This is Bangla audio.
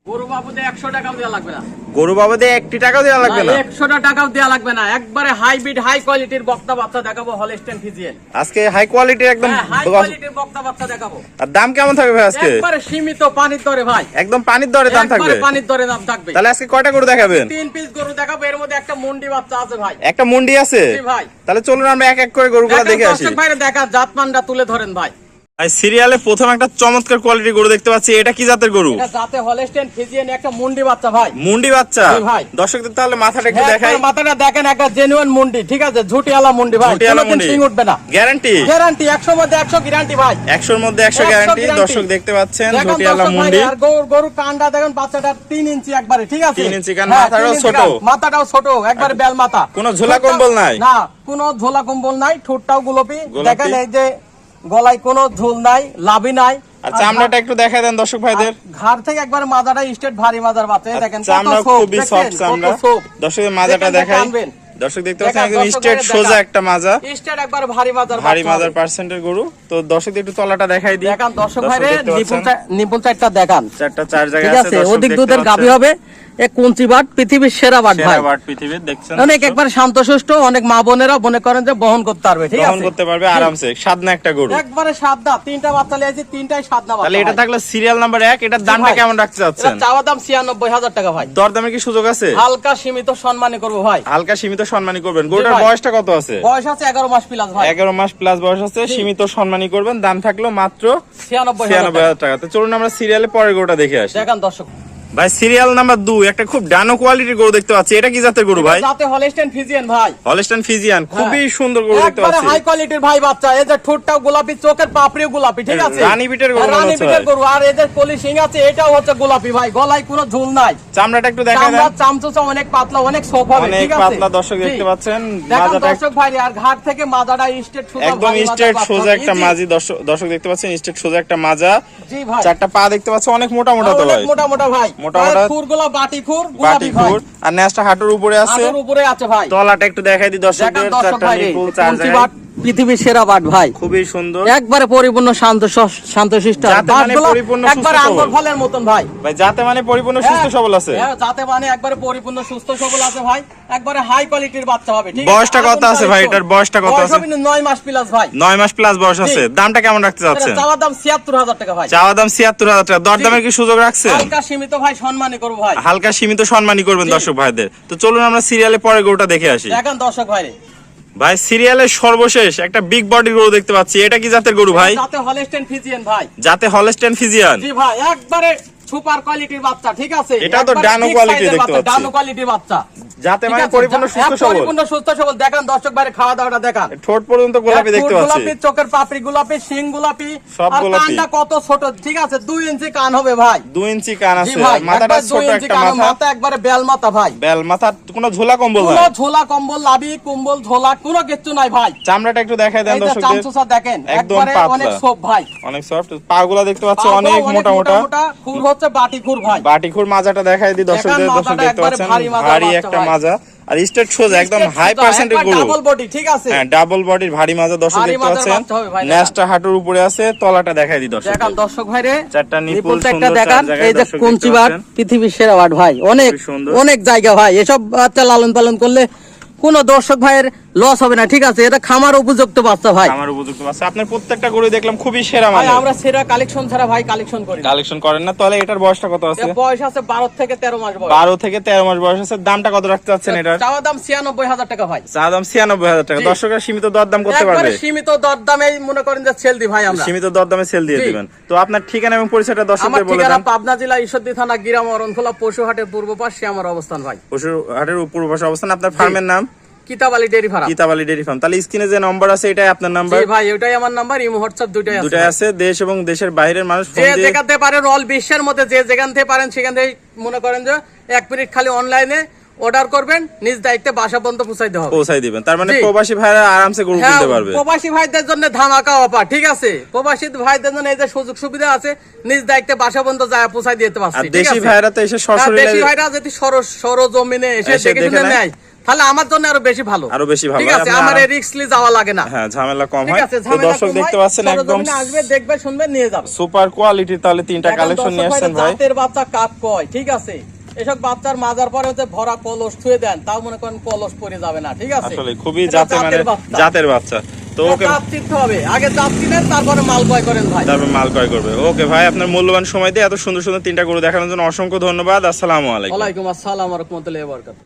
গরু বাবদে 100 টাকাও দেওয়া লাগবে না। গরু বাবদে 1 টাকাও দেওয়া লাগবে না। 100 টাকাও দেওয়া লাগবে না। একবারে হাইব্রিড হাই কোয়ালিটির বক্তা বাচ্চা দেখাবো, হলস্টাইন ফ্রিজিয়ান। আজকে হাই কোয়ালিটির একদম হাই কোয়ালিটির বক্তা বাচ্চা দেখাবো। আর দাম কেমন থাকবে ভাই আজকে? একবারে সীমিত পানির দরে ভাই। একদম পানির দরে দাম থাকবে। একবারে পানির দরে দাম থাকবে। তাহলে আজকে কয়টা গরু দেখাবেন? 3 পিস গরু দেখাবো, এর মধ্যে একটা মুন্ডি বাচ্চা আছে ভাই। একটা মুন্ডি আছে? জি ভাই। তাহলে চলুন আমরা এক এক করে গরুগুলো দেখে আসি। দর্শক ভাইরা দেখা জাতমানটা তুলে ধরেন ভাই। ভাই সিরিয়ালে প্রথম একটা চমৎকার কোয়ালিটির গরু দেখতে পাচ্ছি, এটা কি জাতের গরু? এটা জাতে হলস্টাইন ফ্রিজিয়ান, একটা মুন্ডি বাচ্চা ভাই। মুন্ডি বাচ্চা? জি ভাই। দর্শকদের তাহলে মাথাটা একটু দেখাই। মাথাটা দেখেন, একটা জেনুইন মুন্ডি, ঠিক আছে, ঝুটিওয়ালা মুন্ডি ভাই। কোনদিন শিং উঠবে না। গ্যারান্টি? গ্যারান্টি 100 মধ্যে 100 গ্যারান্টি ভাই। 100 এর মধ্যে 100 গ্যারান্টি। দর্শক দেখতে পাচ্ছেন ঝুটিওয়ালা মুন্ডি। আর গরুর কানটা দেখেন, বাচ্চাটা 3 ইঞ্চি একবারে, ঠিক আছে? 3 ইঞ্চি কান, মাথাটাও ছোট। মাথাটাও ছোট, একবারে বেল মাথা। কোনো ঝোলা কম্বল নাই? না, কোনো ঝোলা কম্বল নাই। ঠোঁটটাও গোলাপি। দেখেন এই যে গলায় কোনো ঝোল নাই, লাভি নাই। আর চামড়াটা একটু দেখায় দেন দর্শক ভাইদের। ঘাড় থেকে একবারে মাজাটা স্ট্রেট, ভারী মাজার বাচ্চা। দেখেন চামড়া খুবই সফট চামড়া। দর্শকের মাজাটা দেখাই। দর্শক দেখতে পাচ্ছেন একদম স্ট্রেট সোজা একটা মাজা, স্ট্রেট একবারে ভারী মাজার, ভারী মাজার পার্সেন্টের গরু। তো দর্শকদের একটু তলাটা দেখাই দিই। দেখান দর্শক ভাইরে, নিপুণ চারটা দেখান। চারটা চার জায়গায় ঠিক আছে। আছে, অধিক দুধের গাভী হবে। এক কুঞ্চি বাট, পৃথিবীর সেরা বাট ভাই। সেরা বাট পৃথিবীর, দেখছেন অনেক একবার শান্তশিষ্ট, অনেক মা বোনেরা মনে করেন যে বহন করতে পারবে, ঠিক আছে, বহন করতে পারবে আরামসে। সাদনা একটা গরু, একবারে সাদনা। 3টা বাচ্চা লিয়েছি, 3টাই সাদনা বাচ্চা। তাহলে এটা থাকলো সিরিয়াল নাম্বার 1। এটার দামটা কেমন রাখতে চাচ্ছেন? এটা চাওয়া দাম 96,000 টাকা ভাই। দরদামের কি সুযোগ আছে? হালকা সীমিত সম্মানী করব ভাই। হালকা সীমিত সম্মানী করবেন। গরুটার বয়সটা কত আছে? বয়স আছে 11 মাস প্লাস ভাই। 11 মাস প্লাস বয়স আছে। সীমিত সম্মানী করবেন। দাম থাকলো মাত্র 96,000 টাকা। তো চলুন আমরা সিরিয়ালে পরের গরুটা দেখে আসি। দেখান দর্শক ভাই সিরিয়াল নাম্বার 2, একটা খুব ডানো কোয়ালিটির গরু দেখতে পাচ্ছি। এটা কি জাতের গরু ভাই? জাতে হলস্টাইন ফ্রিজিয়ান ভাই। হলস্টাইন ফ্রিজিয়ান, খুবই সুন্দর গরু দেখতে একবারে পাচ্ছি। হাই কোয়ালিটির ভাই বাচ্চা। এই যে ঠোঁটটাও গোলাপি, চোখের পাপড়িও গোলাপি, ঠিক আছে, রানী বিটের গরু। রানী বিটের গরু। আর এদের কলি সিং আছে, এটাও হচ্ছে গোলাপি ভাই। গলায় কোনো ঝুল নাই। চামড়াটা একটু দেখাই দেন। চামচুচা অনেক পাতলা, অনেক সফট হবে, অনেক ঠিক আছে, পাতলা। দর্শক দেখতে পাচ্ছেন মাজাটা দর্শক ভাই। আর ঘাট থেকে মাজাটা স্ট্রেট সোজা, একদম স্ট্রেট সোজা একটা মাজি। দর্শক দেখতে পাচ্ছেন স্ট্রেট সোজা একটা মাজা। জি ভাই। চারটা পা দেখতে পাচ্ছেন অনেক মোটা মোটা। তো ভাই মোটা মোটা ভাই, মোটা মোটা খুরগুলো বাটি খুর, বাটি গোলাপি ভাই। খুর। আর নেজটা হাঁটুর উপরে আছে, হাঁটুর উপরে আছে ভাই। তলাটা একটু দেখাই দিই দর্শকদের। চারটা নিপুল, চার জায়গায়। পৃথিবীর সেরা বাট ভাই, খুবই সুন্দর, একবারে পরিপূর্ণ শান্তশিষ্ট। একবারে আঙ্গুর ফলের মতন ভাই। ভাই যাতে মানে পরিপূর্ণ সুস্থ সবল আছে। হ্যাঁ, যাতে মানে একবারে পরিপূর্ণ সুস্থ সবল আছে ভাই। একবারে হাই কোয়ালিটির বাচ্চা হবে, ঠিক আছে। বয়সটা কত আছে ভাই? এটার বয়সটা কত আছে? 9 মাস প্লাস ভাই। 9 মাস প্লাস বয়স আছে। দামটা কেমন রাখতে চাচ্ছেন? চাওয়া দাম 76,000 টাকা ভাই। চাওয়া দাম 76,000 টাকা। দরদামের কি সুযোগ রাখছেন? হালকা সীমিত ভাই, সম্মানী করব ভাই। হালকা সীমিত সম্মানী করবেন দর্শক ভাইদের। তো চলুন আমরা সিরিয়ালে পরে গরুটা দেখে আসি। দেখেন দর্শক ভাই, ভাই সিরিয়ালের সর্বশেষ একটা বিগ বডি গরু দেখতে পাচ্ছি। এটা কি জাতের গরু ভাই? জাতে হলস্টাইন ফ্রিজিয়ান ভাই। জাতে হলস্টাইন ফ্রিজিয়ান? জি ভাই, একবারে সুপার কোয়ালিটির বাচ্চা, ঠিক আছে। এটা তো ডানো কোয়ালিটি দেখতে পাচ্ছি। ডানো কোয়ালিটির বাচ্চা, যাতে মানে পরিপূর্ণ সুস্থ সবল। পরিপূর্ণ সুস্থ সবল। দেখেন দর্শক ভাই, খাওয়া দাওয়াটা দেখান। ঠোঁট পর্যন্ত গোলাপি দেখতে পাচ্ছি। গোলাপি, চোখের পাপড়ি গোলাপি, শিং গোলাপি, সব আর গোলাপি। কানটা কত ছোট, ঠিক আছে, 2 ইঞ্চি কান হবে ভাই। 2 ইঞ্চি কান জি আছে। ভাই, মাথাটা একবার 2 ছোট ইঞ্চি একটা কান, মাথা। মাথা একবারে বেল মাথা ভাই। বেল মাথা, কোনো ঝোলা কম্বল নাই। কোনো ঝোলা কম্বল, লাভি কম্বল, ঝোলা কোনো কিছু নাই ভাই। চামড়াটা একটু দেখাই দেন দর্শকদের। চামচুচা দেখেন, একদম একবারে পাতলা, অনেক সফট ভাই, অনেক সফট। পাগুলা দেখতে পাচ্ছি অনেক মোটা মোটা। খুর হচ্ছে বাটি খুর ভাই। বাটি খুর। মাজাটা দেখাই দিই দর্শকদের। দর্শক দেখতে পাচ্ছেন ভারী একটা মাজা, আর স্ট্রেট সোজা একদম হাই পার্সেন্টেজ গরু। ডাবল বডি, ঠিক আছে, হ্যাঁ ডাবল বডির ভারী মাজা। দর্শক দেখতে পাচ্ছেন নেজটা হাঁটুর উপরে আছে, তলাটা দেখাই দিই দর্শক। দেখেন দর্শক ভাইরে, চারটা নিপুল একটা সুন্দর। দেখান। এই যে কুঞ্চি বাট, পৃথিবীর সেরা বাট ভাই। অনেক অনেক জায়গা ভাই। এসব বাচ্চা লালন পালন করলে কোন দর্শক ভাইয়ের লস হবে না, ঠিক আছে। এটা খামার উপযুক্ত বাচ্চা ভাই। খামার উপযুক্ত বাচ্চা। আপনার প্রত্যেকটা গরু দেখলাম খুবই সেরা মানে। আমরা সেরা কালেকশন ছাড়া ভাই কালেকশন করি না। কালেকশন করেন না? তাহলে এটার বয়সটা কত আছে? বয়স আছে 12 থেকে 13 মাস বয়স। 12 থেকে 13 মাস বয়স আছে। দামটা কত রাখতে চাচ্ছেন এটার? চাওয়া দাম 96,000 টাকা ভাই। চাওয়া দাম 96,000 টাকা। দর্শকরা সীমিত দরদাম করতে পারবে? একবারে সীমিত দরদামে মনে করেন যে সেল দি ভাই আমরা। সীমিত দরদামে সেল দিয়ে দিবেন। তো আপনার ঠিকানা এবং পরিচয়টা আমার দর্শকদের বলে ঠিকানা দেন। পাবনা জেলা ঈশ্বরদী থানা গিরাম অরণখোলা পশুহাটের পূর্ব পাশে আমার অবস্থান ভাই। পশুহাটের পূর্ব পাশে অবস্থান। আপনার ফার্মের নাম? Kitabali dairy farm. Kitabali dairy farm. তাহলে স্ক্রিনে যে নাম্বার আছে এটাই আপনার নাম্বার? জি ভাই, ওটাই আমার নাম্বার। ইমো হোয়াটসঅ্যাপ দুটাই আছে। দেশ এবং দেশের বাইরের মানুষ ফোন যে দিয়ে যেখান থেকে পারেন, অল বিশ্বের মধ্যে যে যেখান থেকে পারেন সেখান থেকে মনে করেন যে 1 মিনিট খালি অনলাইনে অর্ডার করবেন, নিজ দায়িত্বে বাসা পর্যন্ত পৌঁছাই দিবেন। তার মানে প্রবাসী ভাইরা আরামসে গরু কিনতে পারবে। প্রবাসী ভাইদের জন্য ধামাকা অফার, ঠিক আছে। প্রবাসী ভাইদের জন্য এই যে সুযোগ সুবিধা আছে, নিজ দায়িত্বে বাসা পর্যন্ত যায় পৌঁছাই দিতে পারছি। দেশি ভাইরা তো এসে সরাসরি, দেশি ভাইরা যদি সরজমিনে এসে দেখে শুনে নেয়, তাহলে আমার জন্য আরো বেশি ভালো, আরো বেশি ভালো, ঠিক আছে, আপনি আমার রিস্কলি যাওয়া লাগে না, হ্যাঁ ঝামেলা কম ঠিক হয়। আছে, তো ঝামেলা দর্শক কম দেখতে হয়, পাচ্ছেন একদম সরজমিনে আসবে, দেখবে, শুনবে, নিয়ে যাবে। সুপার কোয়ালিটির তাহলে তিনটা এখন কালেকশন নিয়ে দর্শক আসছেন ভাইরা ভাই। জাতের বাচ্চা কাপ কয়, ঠিক আছে, এসব বাচ্চার মাজার পরে হচ্ছে ভরা কলস ছুঁয়ে দেন, তাও মনে করেন কলস পরে যাবে না, ঠিক আছে, আসলে খুবই এটা জাতের মানে বাচ্চা। জাতের বাচ্চা। তো এটা ওকে, জাত চিনতে হবে, আগে জাত চিনেন তারপরে মাল ক্রয় করেন ভাই। তারপর মাল ক্রয় করবে। ওকে ভাই, আপনার মূল্যবান সময় দিয়ে এত সুন্দর সুন্দর তিনটা গরু দেখানোর জন্য অসংখ্য ধন্যবাদ। আসসালামু আলাইকুম। ওয়ালাইকুম আসসালাম ওয়া রাহমাতুল্লাহি ওয়া বারাকাতুহু।